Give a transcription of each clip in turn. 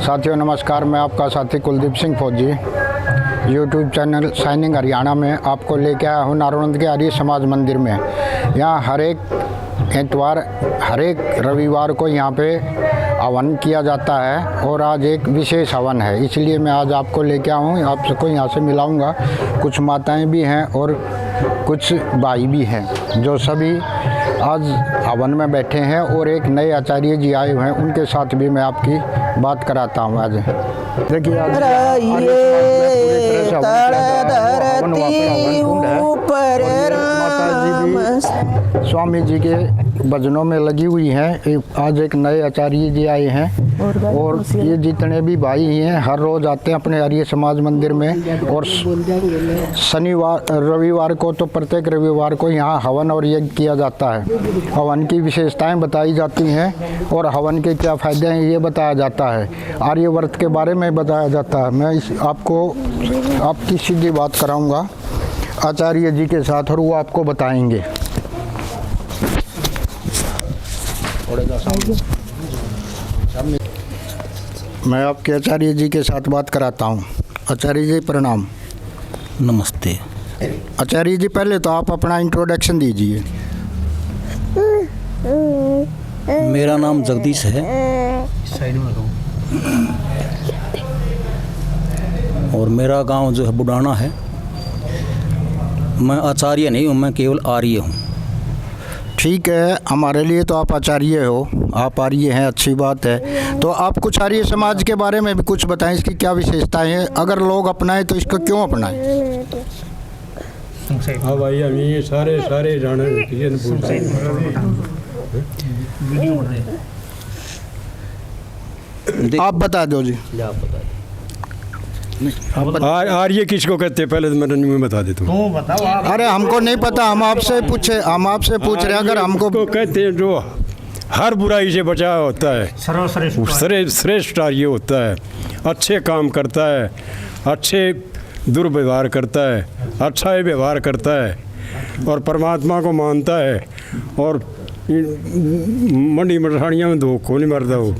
साथियों नमस्कार, मैं आपका साथी कुलदीप सिंह फौजी यूट्यूब चैनल शाइनिंग हरियाणा में आपको लेके आया हूँ नारोनंद के आर्य समाज मंदिर में। यहाँ हर एक एतवार हर एक रविवार को यहाँ पे हवन किया जाता है और आज एक विशेष हवन है, इसलिए मैं आज आपको लेके आया हूँ। आप सबको यहाँ से मिलाऊंगा। कुछ माताएं भी हैं और कुछ भाई भी हैं जो सभी आज हवन में बैठे हैं और एक नए आचार्य जी आए हुए हैं, उनके साथ भी मैं आपकी बात कराता हूँ। आज देखिए स्वामी जी के भजनों में लगी हुई हैं। आज एक नए आचार्य जी आए हैं और ये जितने भी भाई हैं हर रोज आते हैं अपने आर्य समाज मंदिर में। और शनिवार रविवार को तो प्रत्येक रविवार को यहाँ हवन और यज्ञ किया जाता है। हवन की विशेषताएं बताई जाती हैं और हवन के क्या फायदे हैं ये बताया जाता है। आर्य व्रत के बारे में बताया जाता है। मैं आपकी सीधी बात कराऊंगा आचार्य जी के साथ और वो आपको बताएंगे। मैं आपके आचार्य जी के साथ बात कराता हूँ। आचार्य जी प्रणाम। नमस्ते आचार्य जी, पहले तो आप अपना इंट्रोडक्शन दीजिए। मेरा नाम जगदीश है और मेरा गांव जो है बुडाना है। मैं आचार्य नहीं हूँ, मैं केवल आर्य हूँ। ठीक है, हमारे लिए तो आप आचार्य हो, आप आर्य हैं, अच्छी बात है। तो आप कुछ आर्य समाज के बारे में भी कुछ बताएं, इसकी क्या विशेषताएं हैं, अगर लोग अपनाएं तो इसको क्यों अपनाएं? हाँ भाई, हम ये सारे जाने आप बता दो जी। आर्य किसको कहते हैं पहले तो मैं बता देता हूँ। अरे हमको नहीं पता, हम आपसे पूछ रहे हैं। अगर हमको कहते हैं जो हर बुराई से बचा होता है, श्रेष्ठ आर्य होता है, अच्छे काम करता है, अच्छे दुर्व्यवहार करता है, अच्छा व्यवहार करता है और परमात्मा को मानता है और मंडी मठानियों में धोखो नहीं मरता हो।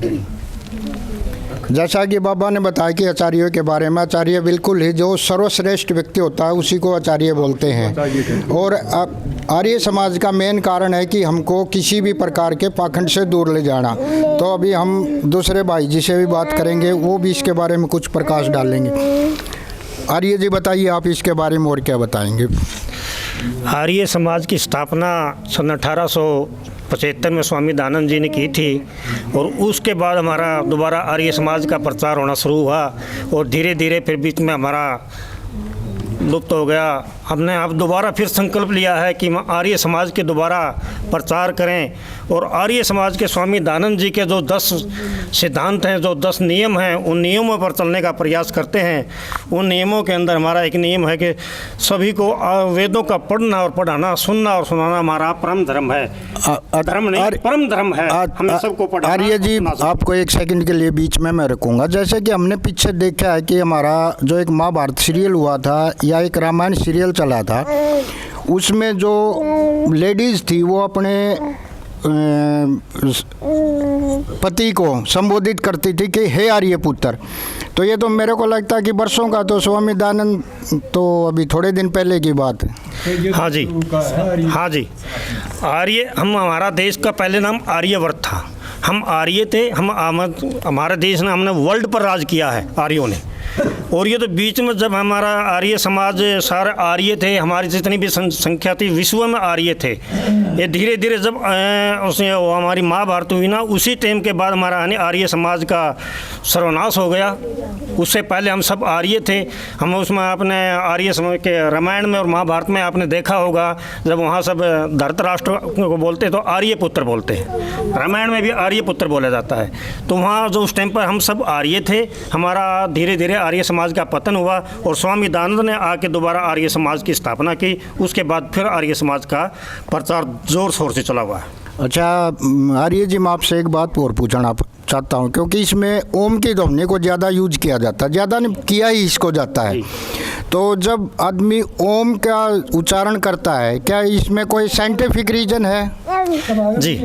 जैसा कि बाबा ने बताया कि आचार्यों के बारे में, आचार्य बिल्कुल ही जो सर्वश्रेष्ठ व्यक्ति होता है उसी को आचार्य बोलते हैं। और आर्य समाज का मेन कारण है कि हमको किसी भी प्रकार के पाखंड से दूर ले जाना। तो अभी हम दूसरे भाई जी से भी बात करेंगे, वो भी इसके बारे में कुछ प्रकाश डालेंगे। आर्य जी बताइए, आप इसके बारे में और क्या बताएंगे? आर्य समाज की स्थापना सन 1875 में स्वामी दयानंद जी ने की थी और उसके बाद हमारा दोबारा आर्य समाज का प्रचार होना शुरू हुआ और धीरे धीरे फिर बीच में हमारा लुप्त हो गया। हमने अब दोबारा फिर संकल्प लिया है कि हम आर्य समाज के दोबारा प्रचार करें और आर्य समाज के स्वामी दयानंद जी के जो 10 सिद्धांत हैं, जो 10 नियम हैं, उन नियमों पर चलने का प्रयास करते हैं। उन नियमों के अंदर हमारा एक नियम है कि सभी को वेदों का पढ़ना और पढ़ाना, सुनना और सुनाना हमारा परम धर्म है। धर्म नहीं, परम धर्म है। हमें सबको पढ़ाना। आर्य जी, आपको एक सेकंड के लिए बीच में मैं रखूँगा। जैसे कि हमने पीछे देखा है कि हमारा जो एक महाभारत सीरियल हुआ था या एक रामायण सीरियल चला था, उसमें जो लेडीज़ थी वो अपने पति को संबोधित करती थी कि हे आर्य पुत्र। तो ये तो मेरे को लगता है कि वर्षों का, तो स्वामी दयानंद तो अभी थोड़े दिन पहले की बात है। हाँ जी, आर्य हमारा देश का पहले नाम आर्यवर्त था। हम आर्य थे। हमारे देश ने, हमने वर्ल्ड पर राज किया है आर्यों ने। और ये तो बीच में जब हमारा आर्य समाज सारे आर्य थे, हमारी जितनी भी संख्या थी विश्व में आर्य थे। ये धीरे धीरे जब उसने हमारी महाभारत हुई ना, उसी टाइम के बाद हमारा आर्य समाज का सर्वनाश हो गया। उससे पहले हम सब आर्य थे। हम उसमें अपने आर्य समाज के रामायण में और महाभारत में आपने देखा होगा, जब वहाँ सब धृतराष्ट्र को बोलते तो आर्य पुत्र बोलते हैं। रामायण में भी आर्य पुत्र बोला जाता है। तो वहाँ जो उस टाइम पर हम सब आर्य थे। हमारा धीरे धीरे आर्य समाज का पतन हुआ और स्वामी दयानंद ने आके दोबारा आर्य समाज की स्थापना की। उसके बाद फिर आर्य समाज का प्रचार जोर शोर से चला हुआ है। अच्छा आर्य जी, मैं आपसे एक बात और पूछना चाहता हूँ, क्योंकि इसमें ओम की ध्वनि को ज़्यादा यूज किया जाता है, ज़्यादा नहीं किया ही इसको जाता है। तो जब आदमी ओम का उच्चारण करता है, क्या इसमें कोई साइंटिफिक रीज़न है? जी,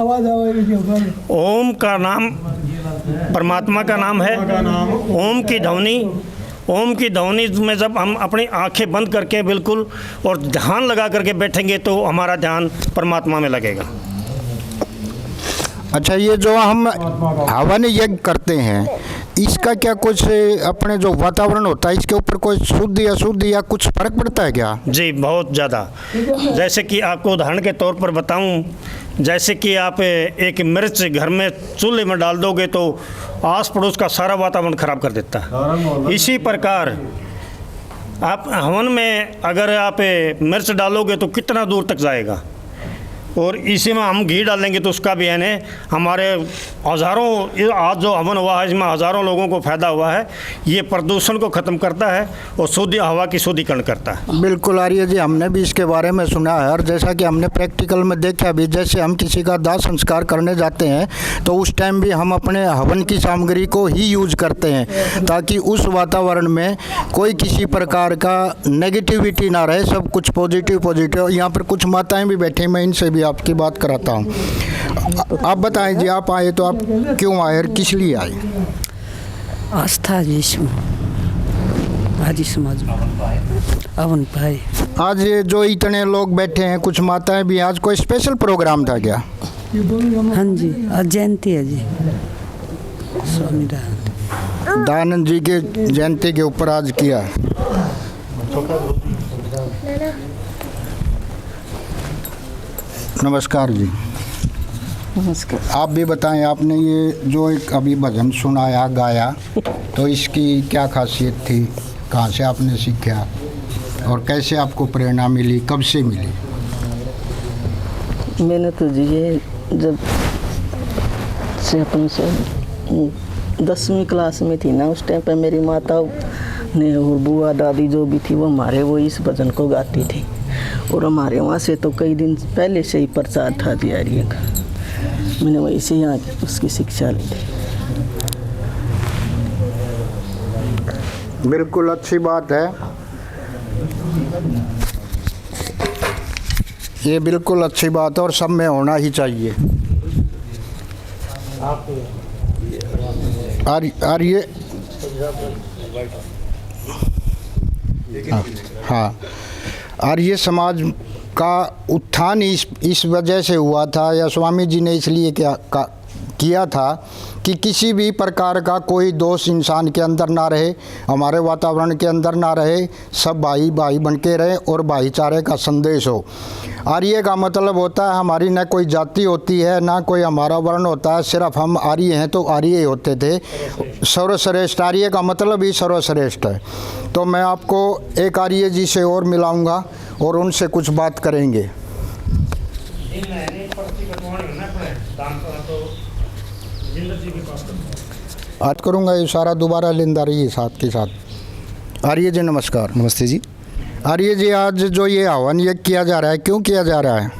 ओम का नाम परमात्मा का नाम है। ओम की ध्वनि में जब हम अपनी आंखें बंद करके बिल्कुल और ध्यान लगा करके बैठेंगे तो हमारा ध्यान परमात्मा में लगेगा। अच्छा, ये जो हम हवन यज्ञ करते हैं, इसका क्या कुछ अपने जो वातावरण होता है इसके ऊपर कोई शुद्ध या अशुद्ध या कुछ फर्क पड़ता है क्या? जी, बहुत ज़्यादा। जैसे कि आपको उदाहरण के तौर पर बताऊं, जैसे कि आप एक मिर्च घर में चूल्हे में डाल दोगे तो आस पड़ोस का सारा वातावरण खराब कर देता है। इसी प्रकार आप हवन में अगर आप मिर्च डालोगे तो कितना दूर तक जाएगा, और इसी में हम घी डालेंगे तो उसका भी है हमारे हज़ारों, आज जो हवन हुआ है इसमें हज़ारों लोगों को फ़ायदा हुआ है। ये प्रदूषण को ख़त्म करता है और शुद्ध हवा की शुद्धिकरण करता है। बिल्कुल आर्य जी, हमने भी इसके बारे में सुना है और जैसा कि हमने प्रैक्टिकल में देखा भी, जैसे हम किसी का दाह संस्कार करने जाते हैं तो उस टाइम भी हम अपने हवन की सामग्री को ही यूज करते हैं ताकि उस वातावरण में कोई किसी प्रकार का नेगेटिविटी ना रहे, सब कुछ पॉजिटिव। यहाँ पर कुछ माताएँ भी बैठी, मैं इनसे भी आपकी बात कराता हूँ। आप बताएं जी, आप आए तो आप क्यों आए और किस लिए आए? आस्था जी आदि समाज हवन पाए। आज ये जो इतने लोग बैठे हैं, कुछ माताएं भी, आज कोई स्पेशल प्रोग्राम था क्या? हाँ जी, आज जयंती है जी स्वामी दयानंद जी के जयंती के ऊपर आज किया। नमस्कार जी। नमस्कार। आप भी बताएं, आपने ये जो एक अभी भजन सुनाया गाया, तो इसकी क्या खासियत थी, कहाँ से आपने सीखा और कैसे आपको प्रेरणा मिली, कब से मिली? मैंने तो जी ये जब से अपन से 10वीं क्लास में थी ना, उस टाइम पर मेरी माता ने और बुआ दादी जो भी थी वो हमारे वो इस भजन को गाती थी, और हमारे वहाँ से तो कई दिन पहले से ही प्रचार था जी आर्य का। मैंने वहीं से यहाँ उसकी शिक्षा ली थी। बिल्कुल अच्छी बात है, ये बिल्कुल अच्छी बात है और सब में होना ही चाहिए। आर्य हाँ, आर्य समाज का उत्थान इस वजह से हुआ था, या स्वामी जी ने इसलिए किया था कि किसी भी प्रकार का कोई दोष इंसान के अंदर ना रहे, हमारे वातावरण के अंदर ना रहे, सब भाई भाई बन के रहे और भाईचारे का संदेश हो। आर्य का मतलब होता है हमारी न कोई जाति होती है, ना कोई हमारा वर्ण होता है, सिर्फ हम आर्य हैं तो आर्य ही होते थे। सर्वश्रेष्ठ, आर्य का मतलब ही सर्वश्रेष्ठ है। तो मैं आपको एक आर्य जी से और मिलाऊंगा और उनसे कुछ बात करेंगे। आज करूँगा इशारा, दोबारा लेंदा रहिए साथ के साथ। आर्य जी नमस्कार। नमस्ते जी। आर्य जी, आज जो ये हवन यज्ञ किया जा रहा है, क्यों किया जा रहा है?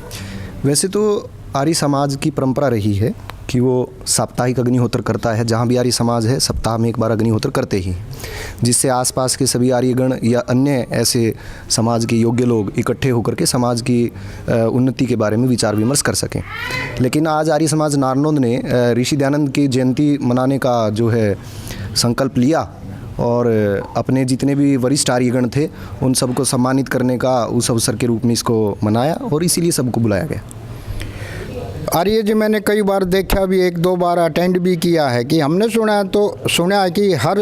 वैसे तो आर्य समाज की परंपरा रही है कि वो साप्ताहिक अग्निहोत्र करता है। जहाँ भी आर्य समाज है सप्ताह में एक बार अग्निहोत्र करते ही, जिससे आसपास के सभी आर्यगण या अन्य ऐसे समाज के योग्य लोग इकट्ठे होकर के समाज की उन्नति के बारे में विचार विमर्श कर सकें। लेकिन आज आर्य समाज नारनौंद ने ऋषि दयानंद की जयंती मनाने का जो है संकल्प लिया और अपने जितने भी वरिष्ठ आर्यगण थे उन सबको सम्मानित करने का उस अवसर के रूप में इसको मनाया और इसीलिए सबको बुलाया गया। आर्य जी, मैंने कई बार देखा भी, 1-2 बार अटेंड भी किया है कि हमने सुना है कि हर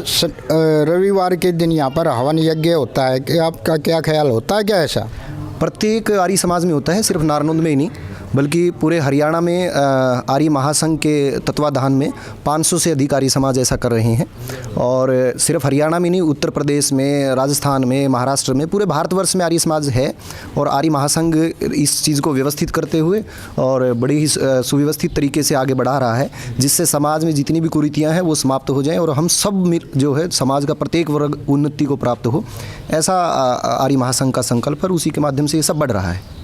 रविवार के दिन यहाँ पर हवन यज्ञ होता है, कि आपका क्या ख्याल होता है क्या ऐसा? प्रत्येक आर्य समाज में होता है, सिर्फ नारनौंद में ही नहीं बल्कि पूरे हरियाणा में आर्य महासंघ के तत्वाधान में 500 से अधिक आर्य समाज ऐसा कर रहे हैं। और सिर्फ हरियाणा में नहीं, उत्तर प्रदेश में, राजस्थान में, महाराष्ट्र में, पूरे भारतवर्ष में आर्य समाज है। और आर्य महासंघ इस चीज़ को व्यवस्थित करते हुए और बड़ी ही सुव्यवस्थित तरीके से आगे बढ़ा रहा है, जिससे समाज में जितनी भी कुरीतियाँ हैं वो समाप्त हो जाएँ और हम सब जो है समाज का प्रत्येक वर्ग उन्नति को प्राप्त हो, ऐसा आर्य महासंघ का संकल्प है। उसी के माध्यम से ये सब बढ़ रहा है।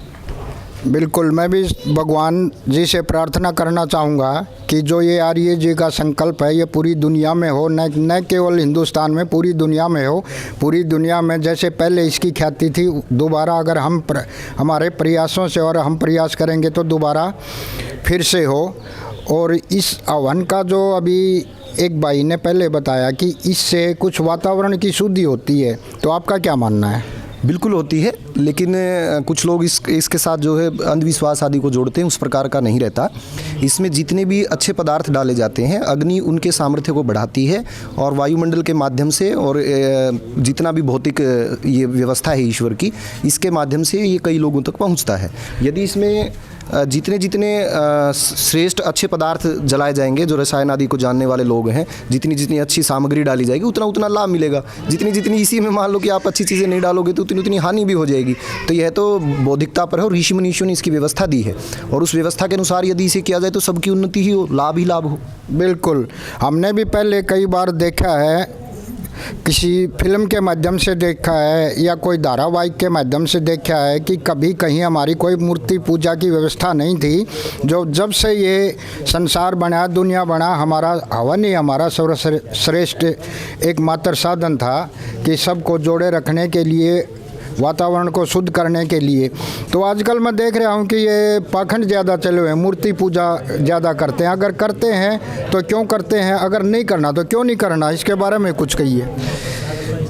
बिल्कुल, मैं भी भगवान जी से प्रार्थना करना चाहूँगा कि जो ये आर्य जी का संकल्प है ये पूरी दुनिया में हो, न केवल हिंदुस्तान में, पूरी दुनिया में हो। पूरी दुनिया में जैसे पहले इसकी ख्याति थी, दोबारा अगर हम हमारे प्रयासों से और हम प्रयास करेंगे तो दोबारा फिर से हो। और इस आह्वान का जो अभी एक भाई ने पहले बताया कि इससे कुछ वातावरण की शुद्धि होती है, तो आपका क्या मानना है? बिल्कुल होती है, लेकिन कुछ लोग इसके साथ जो है अंधविश्वास आदि को जोड़ते हैं, उस प्रकार का नहीं रहता। इसमें जितने भी अच्छे पदार्थ डाले जाते हैं, अग्नि उनके सामर्थ्य को बढ़ाती है और वायुमंडल के माध्यम से और जितना भी भौतिक ये व्यवस्था है ईश्वर की, इसके माध्यम से ये कई लोगों तक पहुंचता है। यदि इसमें जितने श्रेष्ठ अच्छे पदार्थ जलाए जाएंगे, जो रसायन आदि को जानने वाले लोग हैं, जितनी अच्छी सामग्री डाली जाएगी उतना लाभ मिलेगा। जितनी इसी में मान लो कि आप अच्छी चीज़ें नहीं डालोगे तो उतनी हानि भी हो जाएगी। तो यह तो बौद्धिकता पर है और ऋषि मुनीषियों ने इसकी व्यवस्था दी है और उस व्यवस्था के अनुसार यदि इसे किया जाए तो सबकी उन्नति ही हो, लाभ ही लाभ हो। बिल्कुल, हमने भी पहले कई बार देखा है, किसी फिल्म के माध्यम से देखा है या कोई धारावाहिक के माध्यम से देखा है कि कभी कहीं हमारी कोई मूर्ति पूजा की व्यवस्था नहीं थी। जब से ये संसार बना, दुनिया बना, हमारा हवन ही हमारा सर्वश्रेष्ठ एकमात्र साधन था कि सबको जोड़े रखने के लिए, वातावरण को शुद्ध करने के लिए। तो आजकल मैं देख रहा हूँ कि ये पाखंड ज़्यादा चले हुए हैं, मूर्ति पूजा ज़्यादा करते हैं। अगर करते हैं तो क्यों करते हैं, अगर नहीं करना तो क्यों नहीं करना, इसके बारे में कुछ कहिए।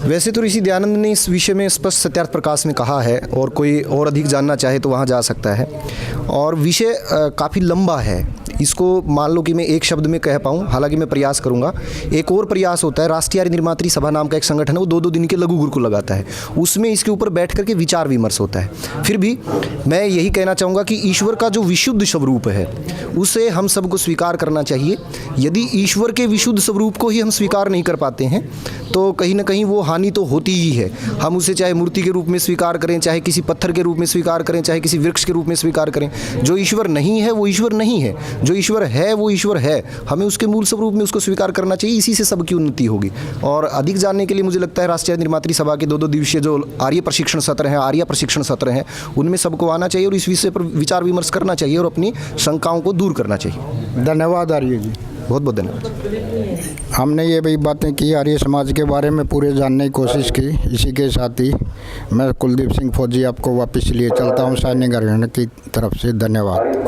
वैसे तो ऋषि दयानंद ने इस विषय में स्पष्ट सत्यार्थ प्रकाश में कहा है और कोई और अधिक जानना चाहे तो वहाँ जा सकता है। और विषय काफ़ी लंबा है, इसको मान लो कि मैं एक शब्द में कह पाऊँ, हालांकि मैं प्रयास करूँगा। एक और प्रयास होता है, राष्ट्रीय आर्य निर्मात्री सभा नाम का एक संगठन है, वो 2-2 दिन के लघु गुरुकुल लगाता है, उसमें इसके ऊपर बैठ करके विचार विमर्श होता है। फिर भी मैं यही कहना चाहूँगा कि ईश्वर का जो विशुद्ध स्वरूप है उसे हम सबको स्वीकार करना चाहिए। यदि ईश्वर के विशुद्ध स्वरूप को ही हम स्वीकार नहीं कर पाते हैं तो कहीं ना कहीं वो हानि तो होती ही है। हम उसे चाहे मूर्ति के रूप में स्वीकार करें, चाहे किसी पत्थर के रूप में स्वीकार करें, चाहे किसी वृक्ष के रूप में स्वीकार करें, जो ईश्वर नहीं है वो ईश्वर नहीं है, जो ईश्वर है वो ईश्वर है। हमें उसके मूल स्वरूप में उसको स्वीकार करना चाहिए, इसी से सबकी उन्नति होगी। और अधिक जानने के लिए मुझे लगता है राष्ट्रीय निर्मात्री सभा के 2-2 दिवसीय जो आर्य प्रशिक्षण सत्र हैं, आर्य प्रशिक्षण सत्र हैं, उनमें सबको आना चाहिए और इस विषय पर विचार विमर्श करना चाहिए और अपनी शंकाओं को दूर करना चाहिए। धन्यवाद आर्य जी, बहुत बहुत धन्यवाद। हमने ये भी बातें की, आर्य समाज के बारे में पूरे जानने की कोशिश की। इसी के साथ ही मैं कुलदीप सिंह फौजी आपको वापस लिए चलता हूँ सैनिक हरियाणा की तरफ से। धन्यवाद।